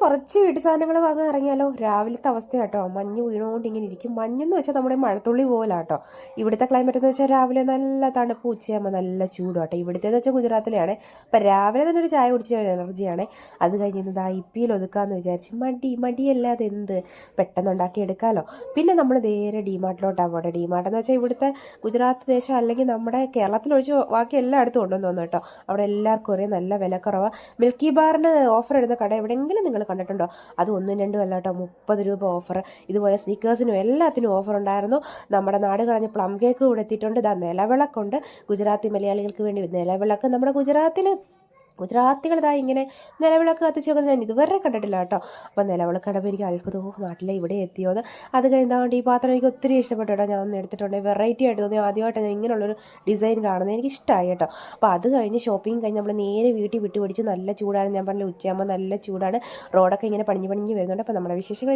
കുറച്ച് വീട്ടു സാധനങ്ങൾ വാങ്ങാൻ ഇറങ്ങിയാലോ. രാവിലത്തെ അവസ്ഥ കേട്ടോ, മഞ്ഞ് വീണുകൊണ്ട് ഇങ്ങനെ ഇരിക്കും. മഞ്ഞെന്ന് വെച്ചാൽ നമ്മുടെ മഴത്തുള്ളി പോലാട്ടോ. ഇവിടുത്തെ ക്ലൈമറ്റ് എന്ന് വെച്ചാൽ രാവിലെ നല്ല തണുപ്പ്, ഉച്ചയാകുമ്പോൾ നല്ല ചൂടും കേട്ടോ. ഇവിടുത്തെ എന്ന് വെച്ചാൽ ഗുജറാത്തിലെയാണ്. അപ്പം രാവിലെ തന്നെ ഒരു ചായ കുടിച്ച എനർജിയാണ്. അത് കഴിഞ്ഞ് ഇ പിയിൽ ഒതുക്കാമെന്ന് വിചാരിച്ച് മടിയല്ലാതെ എന്ത് പെട്ടെന്ന് ഉണ്ടാക്കി എടുക്കാമല്ലോ. പിന്നെ നമ്മൾ നേരെ ഡിമാർട്ടിലോട്ടാണ് പോട്ടെ. ഡിമാർട്ട് എന്ന് വെച്ചാൽ ഇവിടുത്തെ ഗുജറാത്ത് ദേശം അല്ലെങ്കിൽ നമ്മുടെ കേരളത്തിലൊഴിച്ച് ബാക്കി എല്ലായിടത്തും ഉണ്ടെന്ന് തോന്നുന്നു കേട്ടോ. അവിടെ എല്ലാവർക്കും ഒരേ നല്ല വിലക്കുറവാണ്. മിൽക്കി ബാറിന് ഓഫർ ഇടുന്ന കട എവിടെയെങ്കിലും നിങ്ങൾ കണ്ടിട്ടുണ്ടോ? അത് 1-2 അല്ല കേട്ടോ, 30 രൂപ ഓഫർ. ഇതുപോലെ സ്നീക്കേഴ്സിനും എല്ലാത്തിനും ഓഫർ ഉണ്ടായിരുന്നു. നമ്മുടെ നാട് കളഞ്ഞ് പ്ലം കേക്ക് കൂടെ എത്തിയിട്ടുണ്ട്. ഇതാ നിലവിളക്കുണ്ട്. ഗുജറാത്തി മലയാളികൾക്ക് വേണ്ടി നിലവിളക്ക്. നമ്മുടെ ഗുജറാത്തികൾ ഇതാ ഇങ്ങനെ നിലവിളക്ക് കത്തിച്ച് വെക്കുന്നത് ഞാൻ ഇതുവരെ കണ്ടിട്ടില്ല കേട്ടോ. അപ്പോൾ നിലവിളക്ക് കണ്ടപ്പോൾ എനിക്ക് അത്ഭുതമോ, നാട്ടിലെ ഇവിടെ എത്തിയോന്ന്. അത് കഴിഞ്ഞാണ്ട് ഈ പാത്രം എനിക്ക് ഒത്തിരി ഇഷ്ടപ്പെട്ടു കേട്ടോ. ഞാൻ ഒന്ന് എടുത്തിട്ടുണ്ട്. വെറൈറ്റി ആയിട്ട് തോന്നി. ആദ്യമായിട്ടാണ് ഞാൻ ഇങ്ങനെയുള്ളൊരു ഡിസൈൻ കാണുന്നത്. എനിക്ക് ഇഷ്ടമായി കേട്ടോ. അപ്പോൾ അത് കഴിഞ്ഞ് ഷോപ്പിംഗ് കഴിഞ്ഞ് നമ്മൾ നേരെ വീട്ടിൽ വിട്ടുപിടിച്ച്. നല്ല ചൂടാണ്, ഞാൻ പറഞ്ഞില്ല ഉച്ചയാകുമ്പോൾ നല്ല ചൂടാണ്. റോഡൊക്കെ ഇങ്ങനെ പണിഞ്ഞ് വരുന്നുണ്ട്. അപ്പോൾ നമ്മുടെ വിശേഷങ്ങൾ